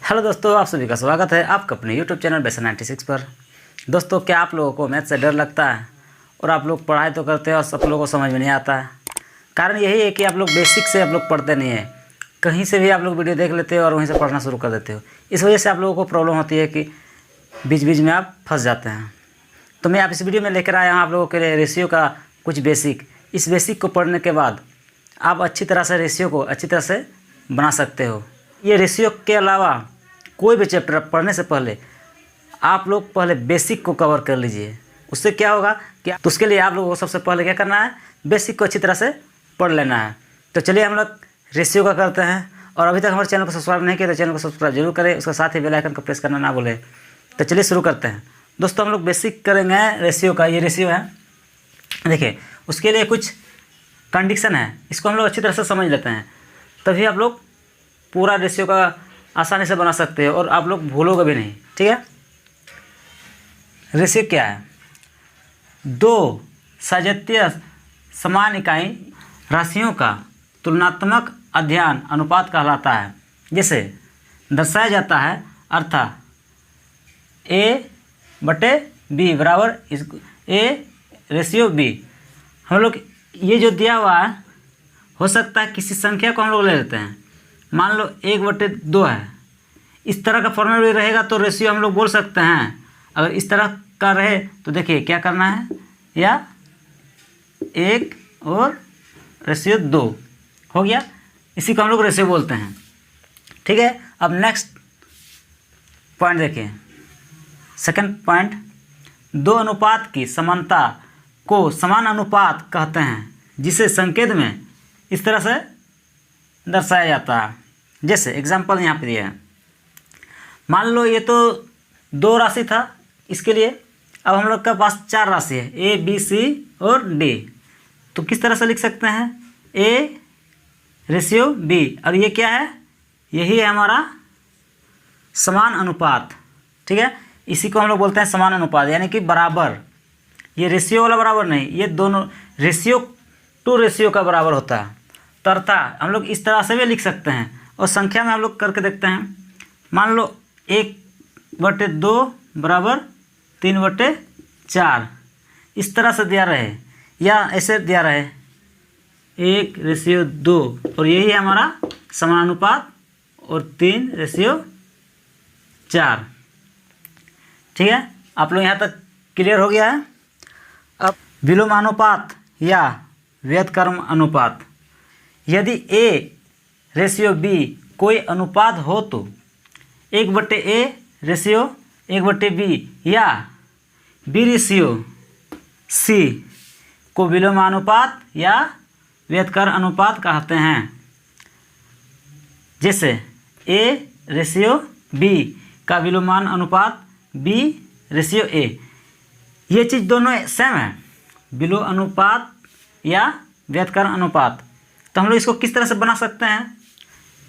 Hello दोस्तों, आप सभी का स्वागत है आपका अपने यूट्यूब चैनल बेसन 96 पर। दोस्तों, क्या आप लोगों को मैथ से डर लगता है और आप लोग पढ़ाई तो करते हैं और सब लोगों को समझ में नहीं आता है? कारण यही है कि आप लोग बेसिक से आप लोग पढ़ते नहीं हैं। कहीं से भी आप लोग वीडियो देख लेते हो और वहीं से पढ़ना शुरू कर देते हो। इस वजह से आप लोगों को प्रॉब्लम होती है कि बीच बीच में आप फंस जाते हैं। तो मैं आप इस वीडियो में लेकर आया हूँ आप लोगों के लिए रेशियो का कुछ बेसिक। इस बेसिक को पढ़ने के बाद आप अच्छी तरह से रेशियो को अच्छी तरह से बना सकते हो। ये रेशियो के अलावा कोई भी चैप्टर पढ़ने से पहले आप लोग पहले बेसिक को कवर कर लीजिए। उससे क्या होगा कि तो उसके लिए आप लोगों को सबसे पहले क्या करना है, बेसिक को अच्छी तरह से पढ़ लेना है। तो चलिए हम लोग रेशियो का करते हैं। और अभी तक हमारे चैनल को सब्सक्राइब नहीं किया तो चैनल को सब्सक्राइब जरूर करें, उसके साथ ही बेल आइकन को प्रेस करना ना भूलें। तो चलिए शुरू करते हैं। दोस्तों, हम लोग बेसिक करेंगे रेशियो का। ये रेशियो है, देखिए उसके लिए कुछ कंडीशन है, इसको हम लोग अच्छी तरह से समझ लेते हैं, तभी आप लोग पूरा रेशियो का आसानी से बना सकते हो और आप लोग भूलोगे भी नहीं। ठीक है, रेशियो क्या है? दो सजातीय समान इकाई राशियों का तुलनात्मक अध्ययन अनुपात कहलाता है। जिसे दर्शाया जाता है अर्थात A/B बराबर A/B। हम लोग ये जो दिया हुआ है, हो सकता है किसी संख्या को हम लोग ले लेते हैं, मान लो 1/2 है। इस तरह का फॉर्मूला भी रहेगा तो रेशियो हम लोग बोल सकते हैं। अगर इस तरह का रहे तो देखिए क्या करना है, या 1 और रेशियो 2 हो गया, इसी को हम लोग रेशियो बोलते हैं। ठीक है, अब नेक्स्ट पॉइंट देखिए, सेकंड पॉइंट, दो अनुपात की समानता को समान अनुपात कहते हैं, जिसे संकेत में इस तरह से दर्शाया जाता है। जैसे एग्जाम्पल यहाँ पे दिया है, मान लो ये तो 2 राशि था, इसके लिए अब हम लोग के पास 4 राशि है, A, B, C और D। तो किस तरह से लिख सकते हैं, A/B, और ये क्या है, यही है हमारा समान अनुपात। ठीक है, इसी को हम लोग बोलते हैं समान अनुपात, यानी कि बराबर। ये रेशियो वाला बराबर नहीं, ये दोनों रेशियो टू रेशियो का बराबर होता है। तरता हम लोग इस तरह से भी लिख सकते हैं, और संख्या में हम लोग करके देखते हैं। मान लो 1/2 बराबर 3/4, इस तरह से दिया रहे, या ऐसे दिया रहे 1/2, और यही है हमारा समानुपात, और 3/4। ठीक है, आप लोग यहाँ तक क्लियर हो गया है। अब विलोमानुपात या व्युत्क्रम अनुपात। यदि A/B कोई अनुपात हो तो 1/A/1/B या B/C को विलोमानुपात या व्युत्क्रम अनुपात कहते हैं। जैसे A/B का विलोमान अनुपात B/A, ये चीज़ दोनों सेम है, विलोम अनुपात या व्युत्क्रम अनुपात। तो हम लोग इसको किस तरह से बना सकते हैं,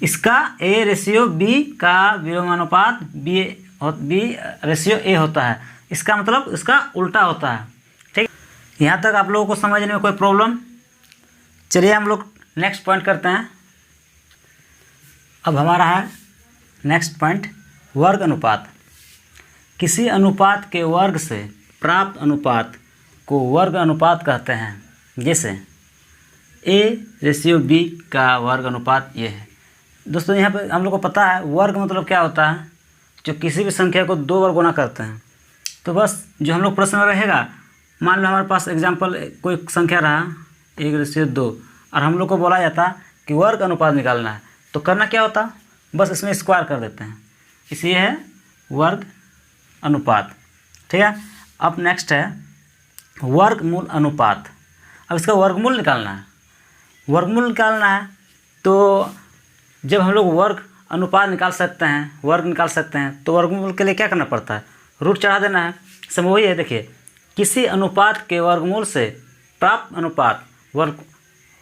इसका A/B का विलोमानुपात B/A होता है, इसका मतलब इसका उल्टा होता है। ठीक, यहाँ तक आप लोगों को समझने में कोई प्रॉब्लम? चलिए हम लोग नेक्स्ट पॉइंट करते हैं। अब हमारा है नेक्स्ट पॉइंट, वर्ग अनुपात। किसी अनुपात के वर्ग से प्राप्त अनुपात को वर्ग अनुपात कहते हैं। जैसे A/B का वर्ग अनुपात ये है। दोस्तों, यहाँ पे हम लोग को पता है वर्ग मतलब क्या होता है, जो किसी भी संख्या को 2 बार गुणा करते हैं। तो बस जो हम लोग प्रश्न रहेगा, मान लो हमारे पास एग्जाम्पल कोई संख्या रहा 1/2, और हम लोग को बोला जाता कि वर्ग अनुपात निकालना है, तो करना क्या होता, बस इसमें स्क्वायर कर देते हैं, इसलिए है वर्ग अनुपात। ठीक है, अब नेक्स्ट है वर्गमूल अनुपात। अब इसका वर्गमूल निकालना है। वर्गमूल निकालना है तो जब हम लोग वर्ग अनुपात निकाल सकते हैं, वर्ग निकाल सकते हैं, तो वर्गमूल के लिए क्या करना पड़ता है, रूट चढ़ा देना है। सब वही है, देखिए किसी अनुपात के वर्गमूल से प्राप्त अनुपात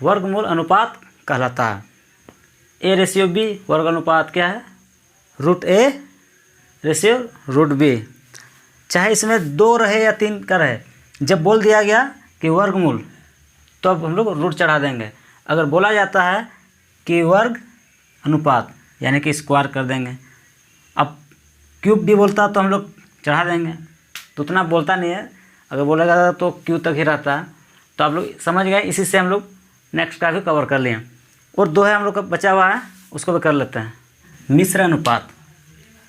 वर्गमूल अनुपात कहलाता है। A/B वर्ग अनुपात क्या है, √A/√B। चाहे इसमें 2 रहे या 3 का रहे, जब बोल दिया गया कि वर्गमूल तो अब हम लोग रूट चढ़ा देंगे। अगर बोला जाता है कि वर्ग अनुपात यानी कि स्क्वायर कर देंगे। क्यूब भी बोलता तो हम लोग चढ़ा देंगे, तो उतना बोलता नहीं है। अगर बोलेगा तो क्यू तक ही रहता है। तो आप लोग समझ गए, इसी से हम लोग नेक्स्ट का भी कवर कर लिए। और 2 है हम लोग का बचा हुआ है, उसको भी कर लेते हैं। मिश्र अनुपात,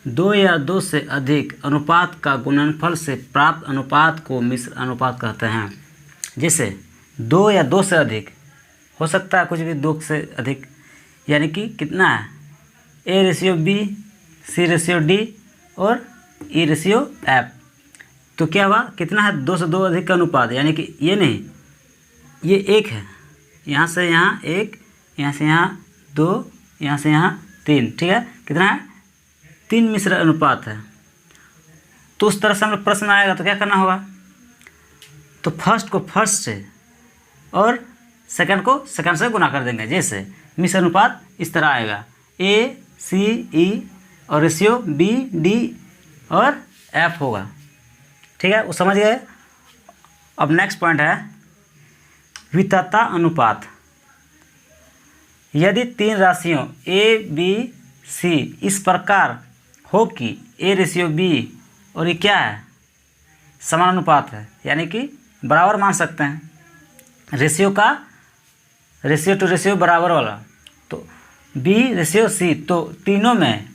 2 या 2 से अधिक अनुपात का गुणनफल से प्राप्त अनुपात को मिश्र अनुपात कहते हैं। जैसे 2 या 2 से अधिक हो सकता है, कुछ भी 2 से अधिक, यानी कि कितना है, A/B, C/D और E/F। तो क्या हुआ, कितना है, 2 से 2 अधिक का अनुपात, यानी कि ये नहीं, ये 1 है, यहाँ से यहाँ 1, यहाँ से यहाँ 2, यहाँ से यहाँ 3, ठीक है, कितना है, 3 मिश्र अनुपात है। तो उस तरह से हम लोग प्रश्न आएगा तो क्या करना होगा, तो फर्स्ट को फर्स्ट से और सेकंड को सेकंड से गुना कर देंगे। जैसे मिश्र अनुपात इस तरह आएगा, A/C/E और रेशियो B/D और F होगा, ठीक है, वो समझ गए। अब नेक्स्ट पॉइंट है वितता अनुपात। यदि 3 राशियों A, B, C इस प्रकार हो कि A/B और ये क्या है, समानुपात है, यानी कि बराबर मान सकते हैं, रेशियो टू रेशियो बराबर वाला, तो B/C, तो तीनों में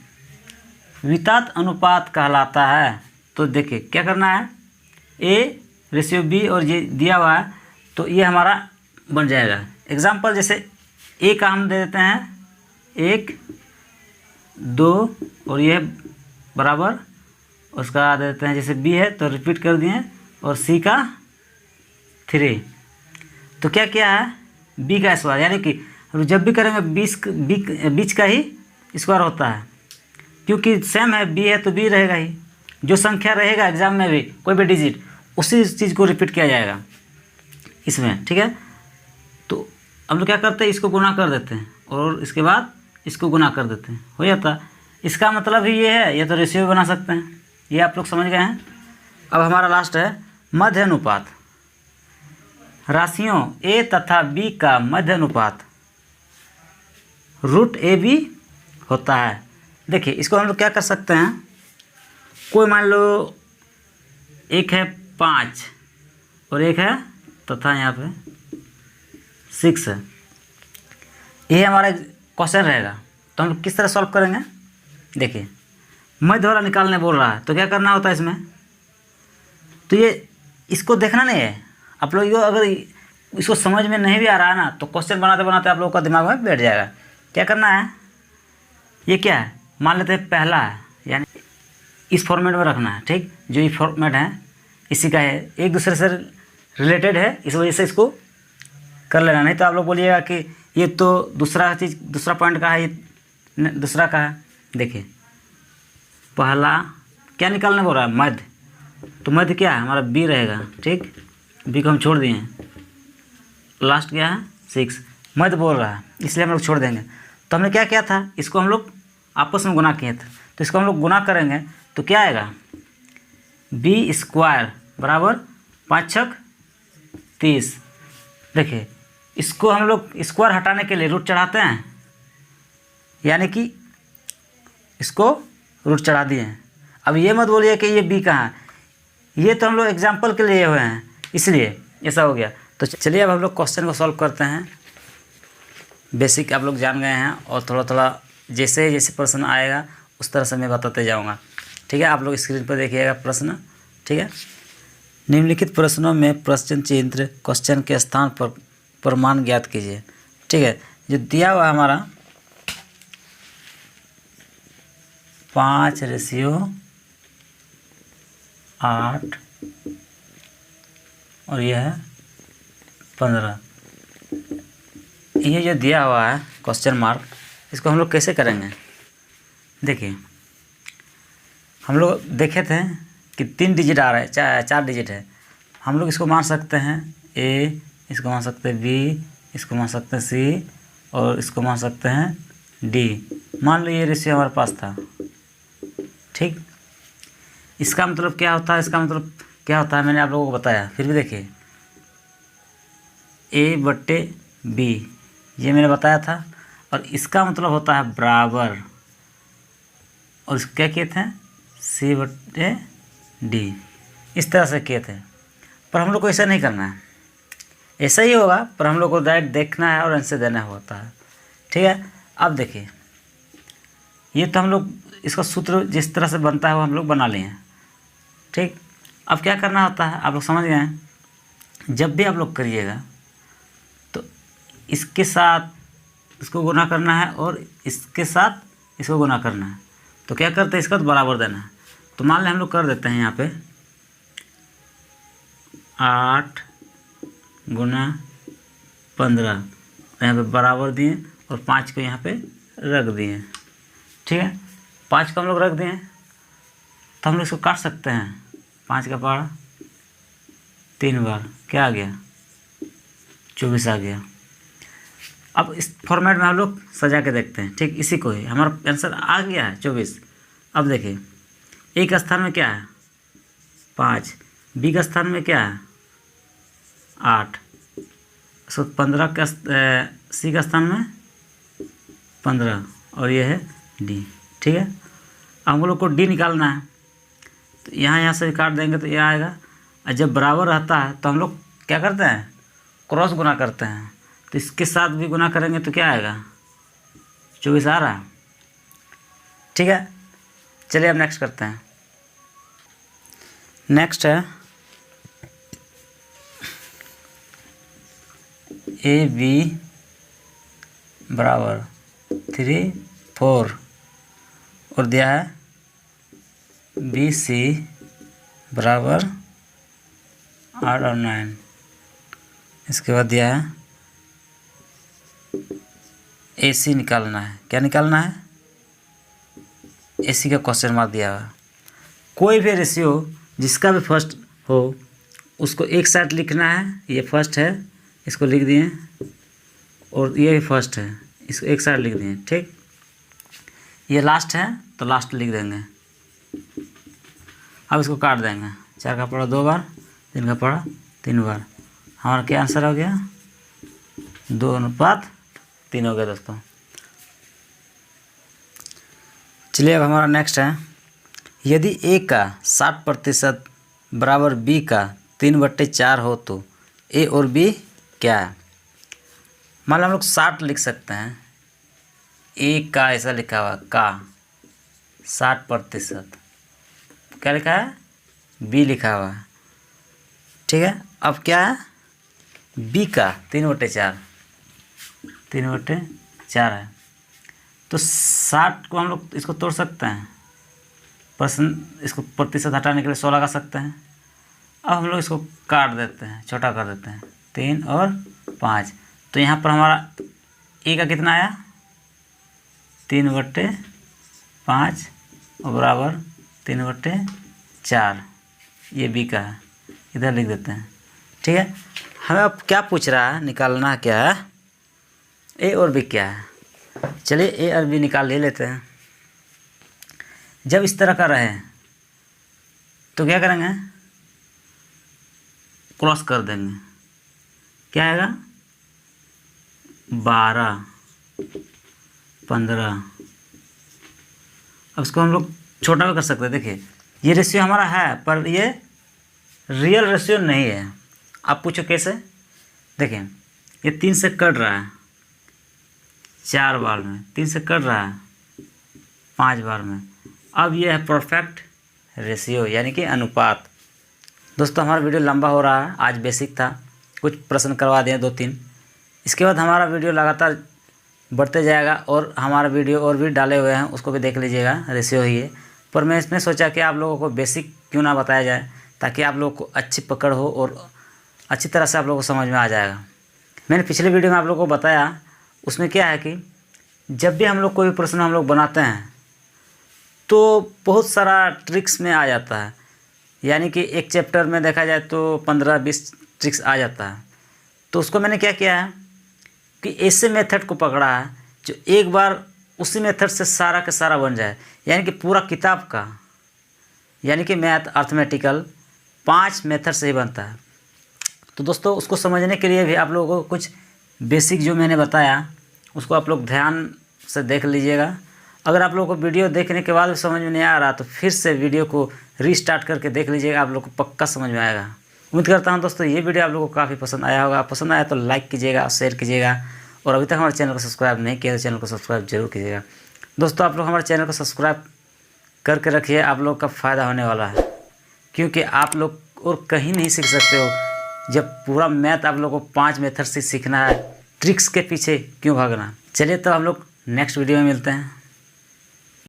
वितत अनुपात कहलाता है। तो देखिए क्या करना है, A/B और ये दिया हुआ है, तो ये हमारा बन जाएगा। एग्जाम्पल जैसे A का हम दे देते हैं 1, 2 और ये बराबर, उसका दे देते हैं, जैसे B है तो रिपीट कर दिए, और C का 3। तो क्या किया है, B का स्क्वायर, यानी कि जब भी करेंगे बीच का ही स्क्वायर होता है, क्योंकि सेम है, B है तो B रहेगा ही, जो संख्या रहेगा एग्जाम में भी कोई भी डिजिट, उसी चीज़ को रिपीट किया जाएगा इसमें, ठीक है। तो हम लोग क्या करते हैं, इसको गुना कर देते हैं और इसके बाद इसको गुना कर देते हैं, हो जाता। इसका मतलब ही ये है, ये तो रेशियो भी बना सकते हैं, ये आप लोग समझ गए हैं। अब हमारा लास्ट है मध्य अनुपात। राशियों A तथा B का मध्य अनुपात √AB होता है। देखिए इसको हम लोग क्या कर सकते हैं, कोई मान लो एक है 5 और एक है तथा यहाँ पे 6 है, ये हमारा क्वेश्चन रहेगा। तो हम किस तरह सॉल्व करेंगे, देखिए मध्य वाला निकालने बोल रहा है, तो क्या करना होता है इसमें, तो ये इसको देखना नहीं है आप लोग, अगर इसको समझ में नहीं भी आ रहा है ना, तो क्वेश्चन बनाते बनाते आप लोगों का दिमाग में बैठ जाएगा। क्या करना है, ये क्या है, मान लेते हैं पहला है, यानी इस फॉर्मेट में रखना है, ठीक, जो ये फॉर्मेट है इसी का है, एक दूसरे से रिलेटेड है, इस वजह से इसको कर लेना, नहीं तो आप लोग बोलिएगा कि ये तो दूसरा चीज़, दूसरा पॉइंट का है, ये दूसरा का है। देखिए पहला क्या निकालने बोल रहा है, मध्य, तो मध्य क्या है हमारा B रहेगा, ठीक, B को हम छोड़ दिए हैं, लास्ट क्या है 6, मध्य बोल रहा है इसलिए हम लोग छोड़ देंगे। तो हमने क्या किया था, इसको हम लोग आपस में गुना किए थे, तो इसको हम लोग गुना करेंगे तो क्या आएगा, B² बराबर 5 छक 30। देखिए इसको हम लोग स्क्वायर हटाने के लिए रूट चढ़ाते हैं, यानी कि इसको रूट चढ़ा दिए हैं। अब ये मत बोलिए कि ये B कहाँ है, ये तो हम लोग एग्जाम्पल के लिए हुए हैं इसलिए ऐसा हो गया। तो चलिए अब हम लोग क्वेश्चन को सॉल्व करते हैं। बेसिक आप लोग जान गए हैं, और थोड़ा थोड़ा जैसे जैसे प्रश्न आएगा उस तरह से मैं बताते जाऊँगा, ठीक है। आप लोग स्क्रीन पर देखिएगा प्रश्न, ठीक है। निम्नलिखित प्रश्नों में प्रश्न चिन्ह क्वेश्चन के स्थान पर प्रमाण ज्ञात कीजिए, ठीक है। जो दिया हुआ हमारा 5/8 और यह है 15, ये जो दिया हुआ है क्वेश्चन मार्क, इसको हम लोग कैसे करेंगे। देखिए हम लोग देखे थे कि 3 डिजिट आ रहा है, 4 डिजिट है, हम लोग इसको मान सकते हैं A, इसको मान सकते हैं B, इसको मान सकते हैं C और इसको मान सकते हैं D। मान लो ये रेशियो हमारे पास था, ठीक। इसका मतलब क्या होता है, इसका मतलब क्या होता है मैंने आप लोगों को बताया, फिर भी देखिए A/B ये मैंने बताया था, और इसका मतलब होता है बराबर, और इसको क्या किए थे C/D इस तरह से किए थे, पर हम लोग को ऐसा नहीं करना है। ऐसा ही होगा पर हम लोग को डायरेक्ट देखना है और आंसर देना होता है। ठीक है, अब देखिए ये तो हम लोग इसका सूत्र जिस तरह से बनता है वो हम लोग बना लिए हैं। ठीक, अब क्या करना होता है आप लोग समझ गए हैं। जब भी आप लोग करिएगा तो इसके साथ इसको गुना करना है और इसके साथ इसको गुना करना है। तो क्या करते हैं, इसका तो बराबर देना है। तो मान लें हम लोग कर देते हैं यहाँ पे 8 गुना 15, यहाँ पे बराबर दिए और 5 को यहाँ पे रख दिए। ठीक है, 5 को हम लोग रख दिए तो हम लोग इसको काट सकते हैं। 5 का पहाड़ा 3 बार क्या आ गया, 24 आ गया। अब इस फॉर्मेट में हम लोग सजा के देखते हैं। ठीक, इसी को ही हमारा आंसर आ गया है 24। अब देखिए ए का स्थान में क्या है 5, बी का स्थान में क्या है 8, सो 15 का सी का स्थान में 15 और ये है डी। ठीक है, अब हम लोग को डी निकालना है तो यहाँ से काट देंगे तो ये आएगा। और जब बराबर रहता है तो हम लोग क्या करते हैं, क्रॉस गुना करते हैं। तो इसके साथ भी गुना करेंगे तो क्या आएगा, 24 आ रहा है। ठीक है, चलिए अब नेक्स्ट करते हैं। नेक्स्ट है AB बराबर 3 4 और दिया है BC बराबर 8 और 9। इसके बाद दिया है AC निकालना है। क्या निकालना है, AC का क्वेश्चन मार्क दिया हुआ। कोई भी रेशियो जिसका भी फर्स्ट हो उसको एक साथ लिखना है। ये फर्स्ट है, इसको लिख दिए, और ये भी फर्स्ट है, इसको एक साथ लिख दिए। ठीक, ये लास्ट है तो लास्ट लिख देंगे। अब इसको काट देंगे। 4 का पड़ा 2 बार, 3 का पड़ा 3 बार। हमारा क्या आंसर हो गया, 2:3 हो गया दोस्तों। चलिए अब हमारा नेक्स्ट है, यदि A का 60% बराबर B का 3/4 हो तो A और B क्या है। मान लो हम लोग 60 लिख सकते हैं, A का ऐसा लिखा हुआ का 60%, क्या लिखा है B लिखा हुआ है। ठीक है, अब क्या है B का 3/4 है। तो 60 को हम लोग इसको तोड़ सकते हैं, इसको प्रतिशत हटाने के लिए 16 लगा सकते हैं। अब हम लोग इसको काट देते हैं, छोटा कर देते हैं, 3 और 5। तो यहाँ पर हमारा A का कितना आया 3/5 और बराबर 3/4। ये B का है, इधर लिख देते हैं। ठीक है, हमें अब क्या पूछ रहा है, निकालना क्या है, A और B क्या है। चलिए A और B निकाल ले लेते हैं। जब इस तरह का रहे तो क्या करेंगे, क्रॉस कर देंगे। क्या आएगा 12 15। अब इसको हम लोग छोटा भी कर सकते हैं। देखिए ये रेशियो हमारा है पर ये रियल रेशियो नहीं है। आप पूछो कैसे, देखिए ये 3 से कट रहा है 4 बार में, 3 से कट रहा है 5 बार में। अब ये है परफेक्ट रेशियो यानी कि अनुपात। दोस्तों हमारा वीडियो लंबा हो रहा है, आज बेसिक था, कुछ प्रश्न करवा दिए 2-3। इसके बाद हमारा वीडियो लगातार बढ़ते जाएगा और हमारा वीडियो और भी डाले हुए हैं, उसको भी देख लीजिएगा, रेशियो ही है। पर मैं इसमें सोचा कि आप लोगों को बेसिक क्यों ना बताया जाए, ताकि आप लोगों को अच्छी पकड़ हो और अच्छी तरह से आप लोगों को समझ में आ जाएगा। मैंने पिछले वीडियो में आप लोगों को बताया, उसमें क्या है कि जब भी हम लोग कोई प्रश्न हम लोग बनाते हैं तो बहुत सारा ट्रिक्स में आ जाता है। यानी कि एक चैप्टर में देखा जाए तो 15-20 ट्रिक्स आ जाता है। तो उसको मैंने क्या किया है कि ऐसे मेथड को पकड़ा है जो एक बार उसी मेथड से सारा का सारा बन जाए, यानी कि पूरा किताब का, यानी कि मैथ अर्थमेटिकल 5 मेथड से ही बनता है। तो दोस्तों उसको समझने के लिए भी आप लोगों को कुछ बेसिक जो मैंने बताया उसको आप लोग ध्यान से देख लीजिएगा। अगर आप लोगों को वीडियो देखने के बाद भी समझ में नहीं आ रहा तो फिर से वीडियो को रीस्टार्ट करके देख लीजिएगा, आप लोग को पक्का समझ में आएगा। उम्मीद करता हूं दोस्तों ये वीडियो आप लोगों को काफ़ी पसंद आया होगा। पसंद आया तो लाइक कीजिएगा, शेयर कीजिएगा, और अभी तक हमारे चैनल को सब्सक्राइब नहीं किया तो चैनल को सब्सक्राइब जरूर कीजिएगा। दोस्तों आप लोग हमारे चैनल को सब्सक्राइब करके रखिए, आप लोग का फ़ायदा होने वाला है, क्योंकि आप लोग और कहीं नहीं सीख सकते हो। जब पूरा मैथ आप लोग को 5 मेथड से सीखना है, ट्रिक्स के पीछे क्यों भागना। चलिए तो हम लोग नेक्स्ट वीडियो में मिलते हैं।